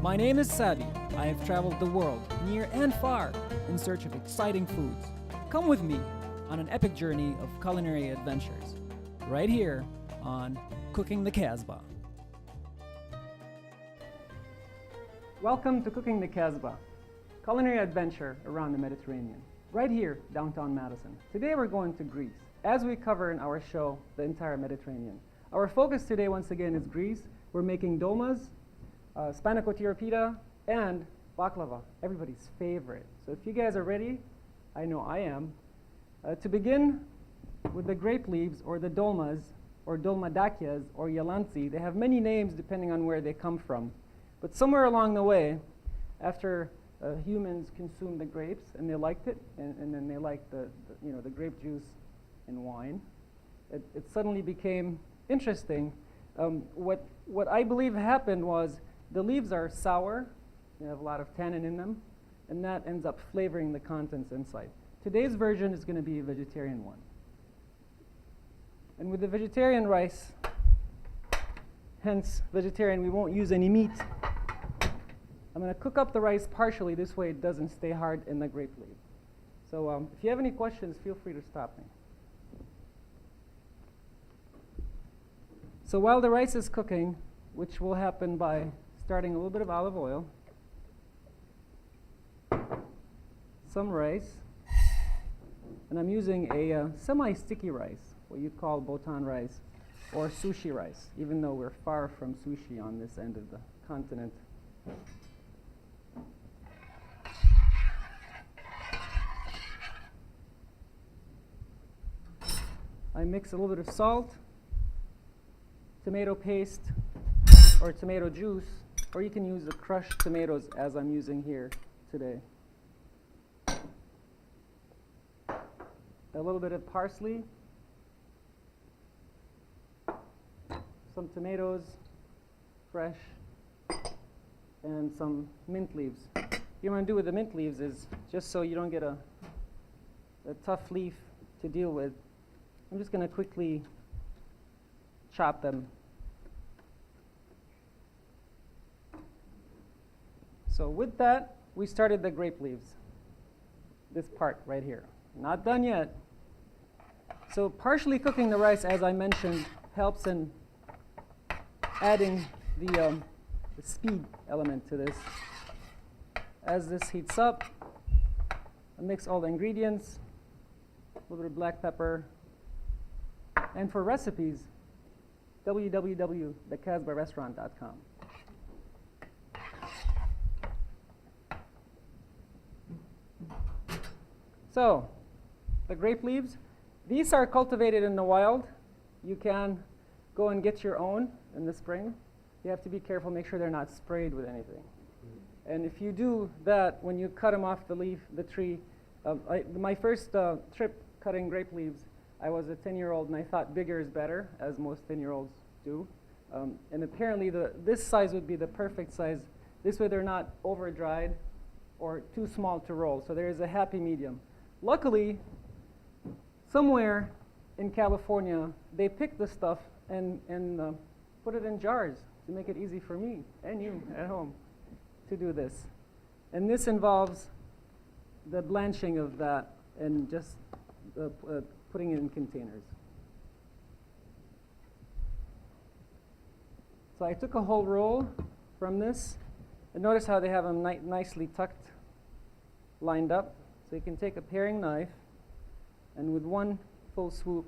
My name is Sabi. I have traveled the world, near and far, in search of exciting foods. Come with me on an epic journey of culinary adventures, right here on Cooking the Casbah. Welcome to Cooking the Casbah, culinary adventure around the Mediterranean, right here, downtown Madison. Today we're going to Greece, as we cover in our show, the entire Mediterranean. Our focus today, once again, is Greece. We're making dolmas, spanakotyrapida, and baklava, everybody's favorite. So if you guys are ready, I know I am. To begin with the grape leaves, or the dolmas, or dolmadakias, or yalansi, they have many names depending on where they come from. But somewhere along the way, after humans consumed the grapes and they liked it, and then they liked the grape juice and wine, it suddenly became interesting. What I believe happened was the leaves are sour, they have a lot of tannin in them, and that ends up flavoring the contents inside. Today's version is going to be a vegetarian one. And with the vegetarian rice, hence vegetarian, we won't use any meat. I'm going to cook up the rice partially, this way it doesn't stay hard in the grape leaf. So if you have any questions, feel free to stop me. So while the rice is cooking, which will happen by starting a little bit of olive oil, some rice, and I'm using a semi-sticky rice, what you'd call botan rice, or sushi rice, even though we're far from sushi on this end of the continent. I mix a little bit of salt, tomato paste, or tomato juice, or you can use the crushed tomatoes as I'm using here today. A little bit of parsley, some tomatoes, fresh, and some mint leaves. What you want to do with the mint leaves is, just so you don't get a tough leaf to deal with, I'm just going to quickly chop them. So with that, we started the grape leaves, this part right here. Not done yet. So partially cooking the rice, as I mentioned, helps in adding the speed element to this. As this heats up, I mix all the ingredients, a little bit of black pepper, and for recipes, www.thecasbahrestaurant.com. So, the grape leaves, these are cultivated in the wild. You can go and get your own in the spring. You have to be careful, make sure they're not sprayed with anything. And if you do that, when you cut them off the tree, my first trip cutting grape leaves, I was a 10-year-old and I thought bigger is better, as most 10-year-olds do. And apparently this size would be the perfect size. This way they're not over-dried or too small to roll. So there is a happy medium. Luckily, somewhere in California, they picked the stuff and put it in jars to make it easy for me and you at home to do this. And this involves the blanching of that and just putting it in containers. So I took a whole roll from this, and notice how they have them nicely tucked, lined up. So you can take a paring knife, and with one full swoop,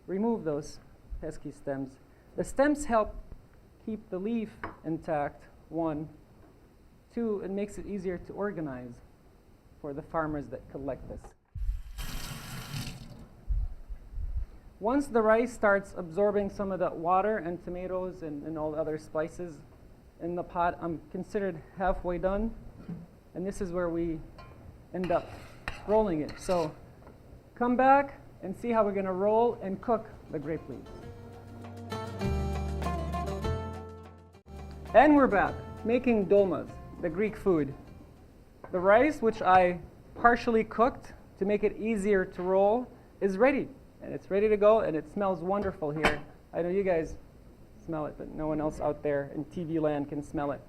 remove those pesky stems. The stems help keep the leaf intact, one. Two, it makes it easier to organize for the farmers that collect this. Once the rice starts absorbing some of that water and tomatoes and all the other spices in the pot, I'm considered halfway done. And this is where we end up rolling it. So come back and see how we're going to roll and cook the grape leaves. And we're back making dolmas, the Greek food. The rice, which I partially cooked to make it easier to roll, is ready. And it's ready to go, and it smells wonderful here. I know you guys smell it, but no one else out there in TV land can smell it.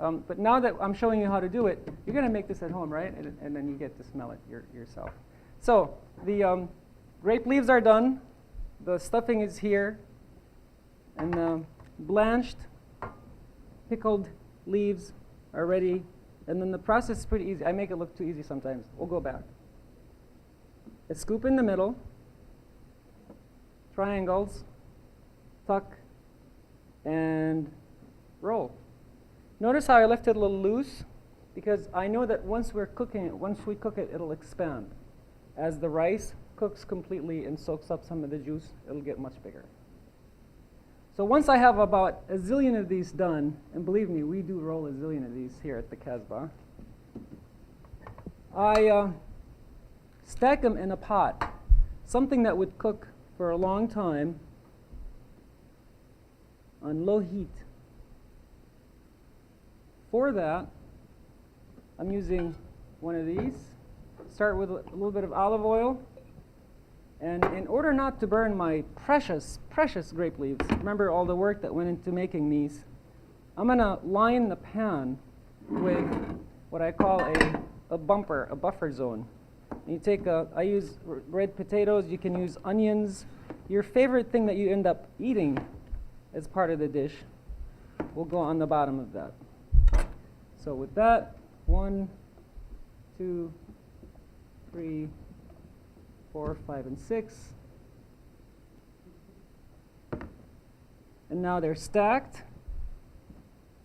But now that I'm showing you how to do it, you're going to make this at home, right? And then you get to smell it yourself. So the grape leaves are done. The stuffing is here. And the blanched, pickled leaves are ready. And then the process is pretty easy. I make it look too easy sometimes. We'll go back. A scoop in the middle. Triangles. Tuck. And roll. Notice how I left it a little loose, because I know that once we cook it, it'll expand. As the rice cooks completely and soaks up some of the juice, it'll get much bigger. So once I have about a zillion of these done, and believe me, we do roll a zillion of these here at the Casbah, I stack them in a pot, something that would cook for a long time on low heat. For that, I'm using one of these. Start with a little bit of olive oil. And in order not to burn my precious, precious grape leaves, remember all the work that went into making these, I'm going to line the pan with what I call a buffer zone. And you take I use red potatoes, you can use onions. Your favorite thing that you end up eating as part of the dish will go on the bottom of that. So with that, 1, 2, 3, 4, 5, and 6. And now they're stacked,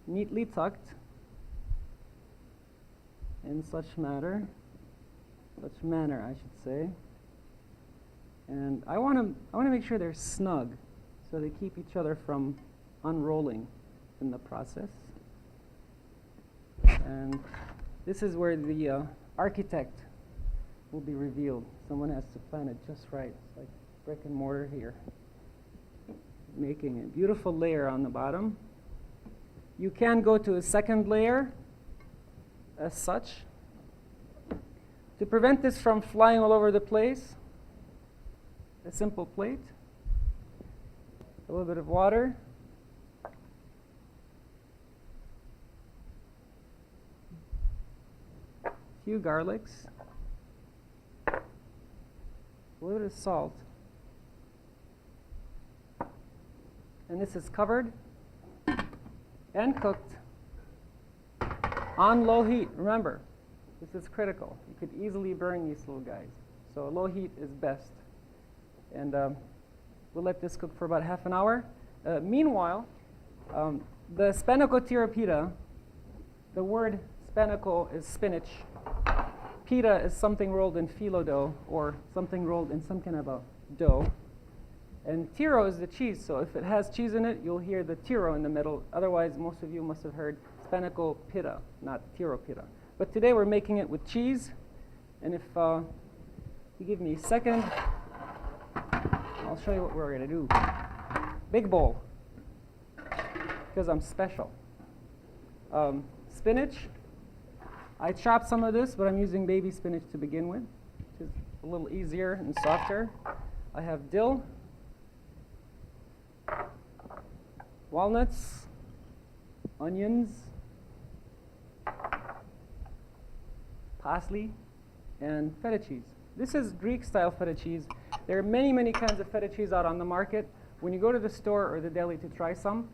neatly tucked in such manner, I should say. And I want to make sure they're snug, so they keep each other from unrolling in the process. And this is where the architect will be revealed. Someone has to plan it just right. It's like brick and mortar here. Making a beautiful layer on the bottom. You can go to a second layer as such. To prevent this from flying all over the place, a simple plate, a little bit of water, a few garlics, a little bit of salt, and this is covered and cooked on low heat. Remember, this is critical. You could easily burn these little guys. So low heat is best. And we'll let this cook for about half an hour. Meanwhile, the spanakotira pita, the word spanako is spinach. Pita is something rolled in phyllo dough, or something rolled in some kind of a dough. And tiro is the cheese, so if it has cheese in it, you'll hear the tiro in the middle. Otherwise, most of you must have heard spanako pita, not tiro pita. But today we're making it with cheese. And if you give me a second, I'll show you what we're going to do. Big bowl, because I'm special. Spinach. I chopped some of this, but I'm using baby spinach to begin with, which is a little easier and softer. I have dill, walnuts, onions, parsley, and feta cheese. This is Greek-style feta cheese. There are many, many kinds of feta cheese out on the market. When you go to the store or the deli to try some,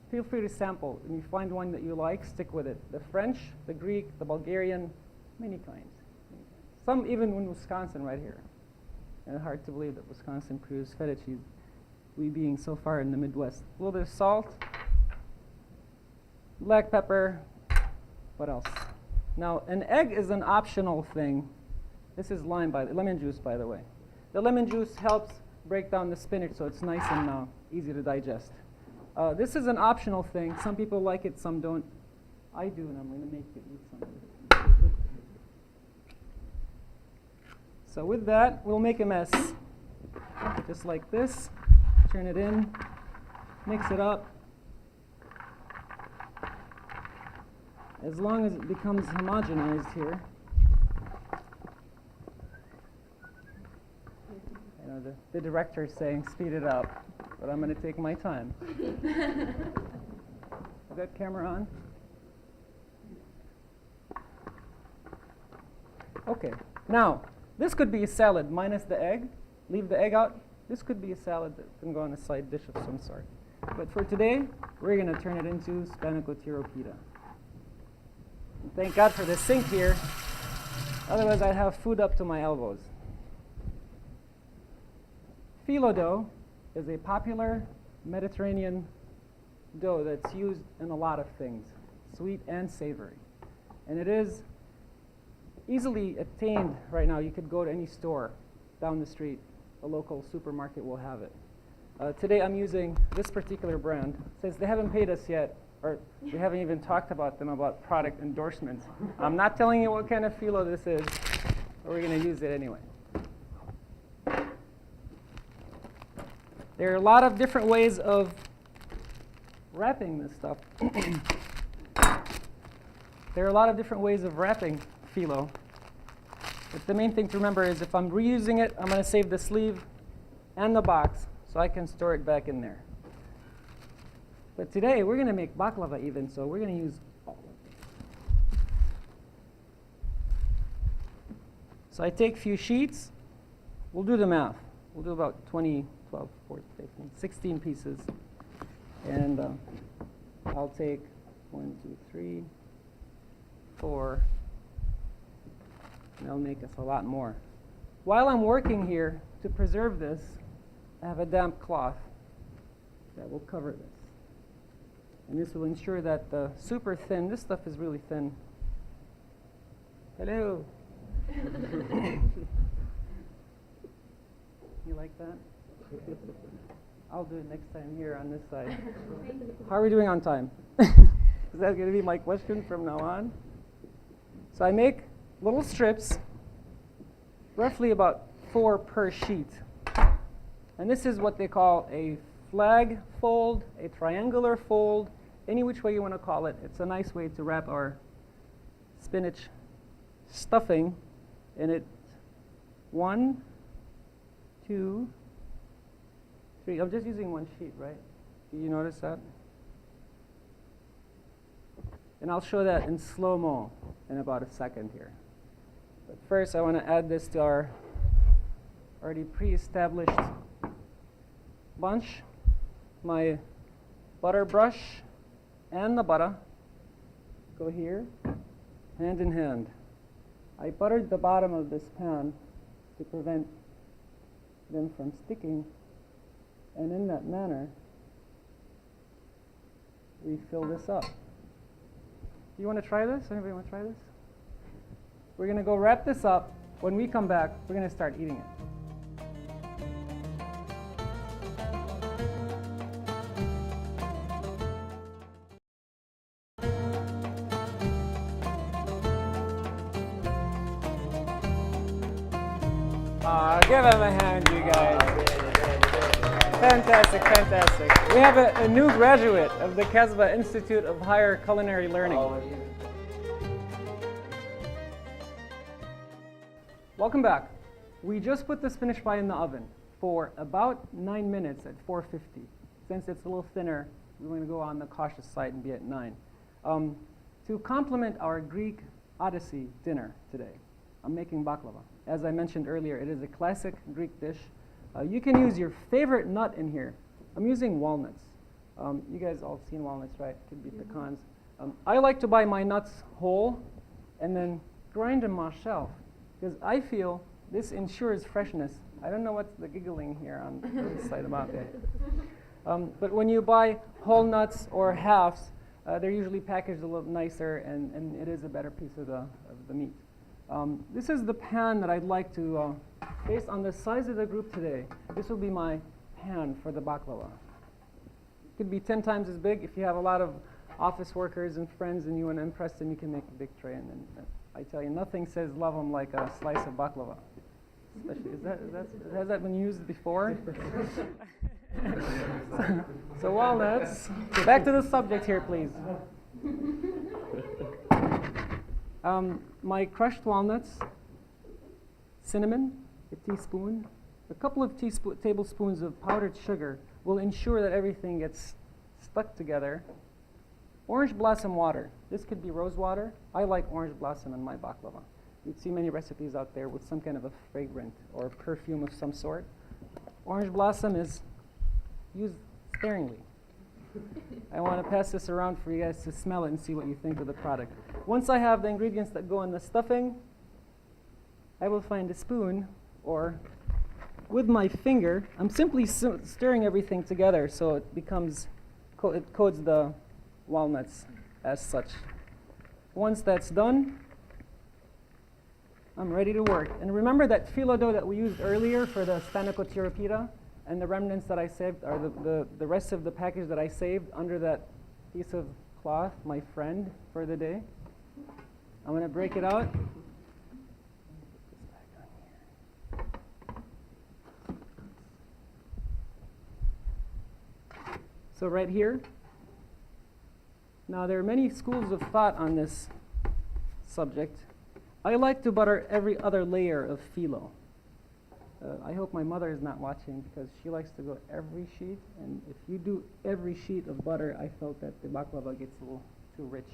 feel free to sample. When you find one that you like, stick with it. The French, the Greek, the Bulgarian, many kinds. Some even in Wisconsin right here. And hard to believe that Wisconsin produces feta cheese, we being so far in the Midwest. A little bit of salt, black pepper, what else? Now, an egg is an optional thing. This is lemon juice, by the way. The lemon juice helps break down the spinach so it's nice and easy to digest. This is an optional thing. Some people like it, some don't. I do, and I'm going to make you eat some of it. So with that, we'll make a mess. Just like this. Turn it in, mix it up. As long as it becomes homogenized here. You know, the director's saying speed it up, but I'm going to take my time. Is that camera on? Okay, now, this could be a salad minus the egg. Leave the egg out. This could be a salad that can go on a side dish of some sort. But for today, we're going to turn it into spanakotiro pita. And thank God for the sink here. Otherwise, I'd have food up to my elbows. Phyllo dough is a popular Mediterranean dough that's used in a lot of things, sweet and savory. And it is easily obtained right now. You could go to any store down the street. A local supermarket will have it. Today I'm using this particular brand. Since they haven't paid us yet, or we haven't even talked about them about product endorsements, I'm not telling you what kind of phyllo this is, but we're going to use it anyway. There are a lot of different ways of wrapping this stuff. There are a lot of different ways of wrapping phyllo. But the main thing to remember is if I'm reusing it, I'm going to save the sleeve and the box so I can store it back in there. But today we're going to make baklava even, so we're going to use all of it. So I take a few sheets. We'll do the math. We'll do about 20, 12, 14, 15, 16 pieces. And I'll take 1, 2, 3, 4. And that'll make us a lot more. While I'm working here, to preserve this, I have a damp cloth that will cover this. And this will ensure that the super thin, this stuff is really thin. Hello. You like that? I'll do it next time here on this side. How are we doing on time? Is that going to be my question from now on? So I make little strips, roughly about 4 per sheet. And this is what they call a flag fold, a triangular fold, any which way you want to call it. It's a nice way to wrap our spinach stuffing in it. 1, 2, 3. I'm just using one sheet, right? Do you notice that? And I'll show that in slow-mo in about a second here. But first, I want to add this to our already pre-established bunch. My butter brush and the butter go here, hand in hand. I buttered the bottom of this pan to prevent them from sticking, and in that manner, we fill this up. You want to try this? Anybody want to try this? We're going to go wrap this up. When we come back, we're going to start eating it. Give them a hand, you guys. Fantastic, fantastic. We have a new graduate of the Casbah Institute of Higher Culinary Learning. Welcome back. We just put the spinach pie in the oven for about 9 minutes at 450. Since it's a little thinner, we're going to go on the cautious side and be at 9. To complement our Greek Odyssey dinner today, I'm making baklava. As I mentioned earlier, it is a classic Greek dish. You can use your favorite nut in here. I'm using walnuts. You guys all seen walnuts, right? Could be pecans. I like to buy my nuts whole and then grind them myself because I feel this ensures freshness. I don't know what's the giggling here on this side about it. But when you buy whole nuts or halves, they're usually packaged a little nicer and it is a better piece of the meat. This is the pan that I'd like to, based on the size of the group today, this will be my pan for the baklava. It could be 10 times as big. If you have a lot of office workers and friends and you want to impress them, you can make a big tray. And I tell you, nothing says love them like a slice of baklava. Especially, has that been used before? So walnuts. Back to the subject here, please. My crushed walnuts, cinnamon, a teaspoon, a couple of tablespoons of powdered sugar will ensure that everything gets stuck together. Orange blossom water. This could be rose water. I like orange blossom in my baklava. You'd see many recipes out there with some kind of a fragrant or perfume of some sort. Orange blossom is used sparingly. I want to pass this around for you guys to smell it and see what you think of the product. Once I have the ingredients that go in the stuffing, I will find a spoon, or with my finger, I'm simply stirring everything together so it becomes, it coats the walnuts as such. Once that's done, I'm ready to work. And remember that phyllo dough that we used earlier for the spanakottirapita, and the remnants that I saved, or the rest of the package that I saved under that piece of cloth, my friend for the day. I'm going to break it out. So right here. Now there are many schools of thought on this subject. I like to butter every other layer of phyllo. I hope my mother is not watching because she likes to go every sheet, and if you do every sheet of butter, I felt that the baklava gets a little too rich.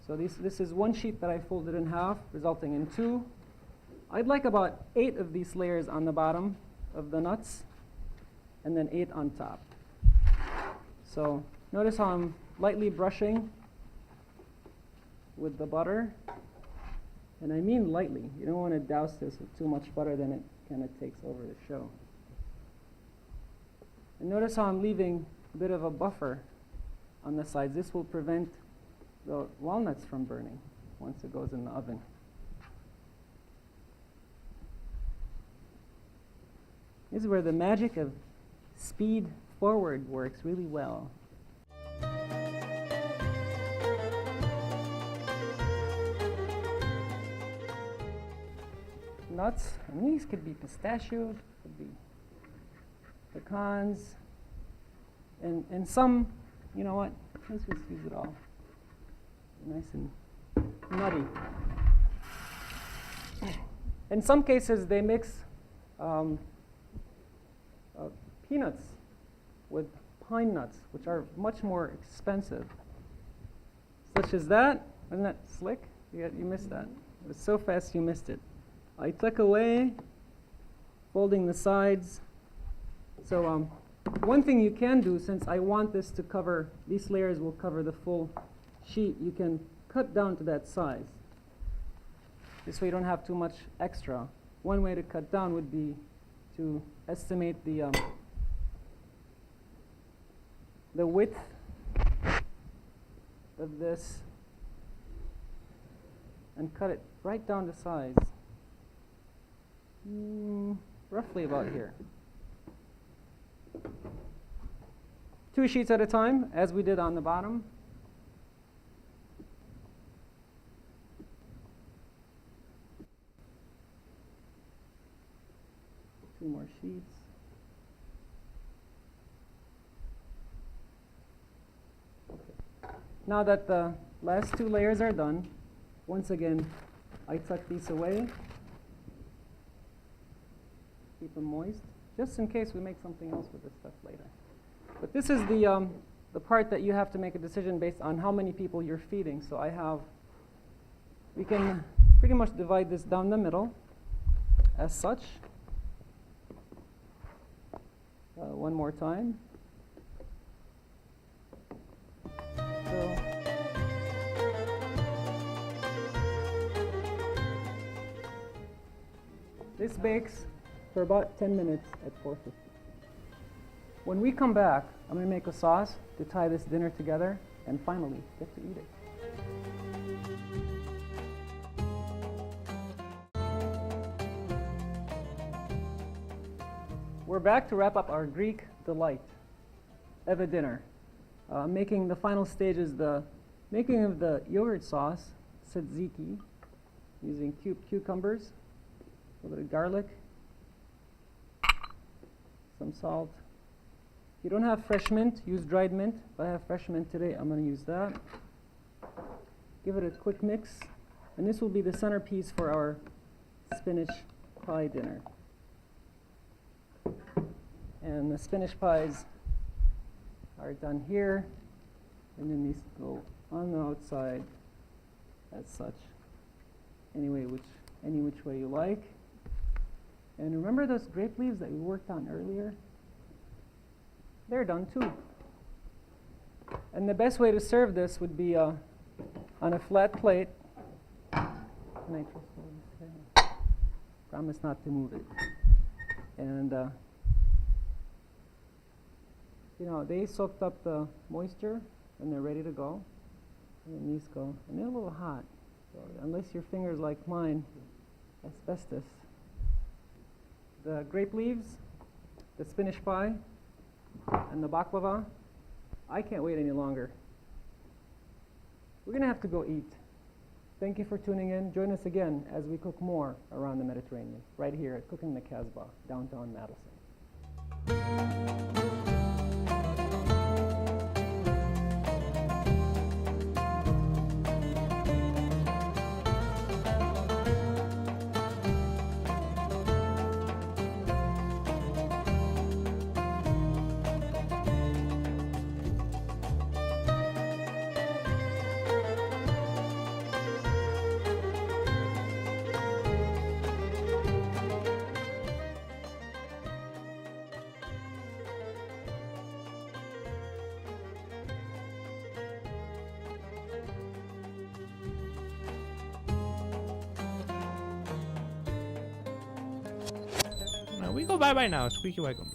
So this is one sheet that I folded in half, resulting in 2. I'd like about 8 of these layers on the bottom of the nuts, and then 8 on top. So notice how I'm lightly brushing with the butter. And I mean lightly. You don't want to douse this with too much butter, then it kind of takes over the show. And notice how I'm leaving a bit of a buffer on the sides. This will prevent the walnuts from burning once it goes in the oven. This is where the magic of speed forward works really well. Nuts, and these could be pistachios, could be pecans, and some, you know what, let's just use it all. Nice and nutty. In some cases, they mix peanuts with pine nuts, which are much more expensive. Such as that. Isn't that slick? You missed that. It was so fast you missed it. I took away, folding the sides. So one thing you can do, since I want this to cover, these layers will cover the full sheet, you can cut down to that size. This way you don't have too much extra. One way to cut down would be to estimate the width of this and cut it right down to size. Roughly about here. 2 sheets at a time, as we did on the bottom. Two more sheets. Okay. Now that the last 2 layers are done, once again, I tuck these away. Keep them moist, just in case we make something else with this stuff later. But this is the part that you have to make a decision based on how many people you're feeding. So we can pretty much divide this down the middle as such. One more time. So this bakes for about 10 minutes at 450. When we come back, I'm going to make a sauce to tie this dinner together and finally get to eat it. We're back to wrap up our Greek delight, Eva dinner. Making the final stage is the making of the yogurt sauce, tzatziki, using cucumbers, a little bit of garlic, some salt. If you don't have fresh mint, use dried mint. If I have fresh mint today, I'm going to use that. Give it a quick mix. And this will be the centerpiece for our spinach pie dinner. And the spinach pies are done here. And then these go on the outside as such. Anyway, which any which way you like. And remember those grape leaves that we worked on earlier? They're done too. And the best way to serve this would be on a flat plate. Can I just hold this here? Promise not to move it. And they soaked up the moisture and they're ready to go. And then these go, and they're a little hot. So unless your fingers like mine, asbestos. The grape leaves, the spinach pie, and the baklava. I can't wait any longer. We're going to have to go eat. Thank you for tuning in. Join us again as we cook more around the Mediterranean, right here at Cooking the Casbah, downtown Madison. We go bye-bye now. Squeaky Waggle.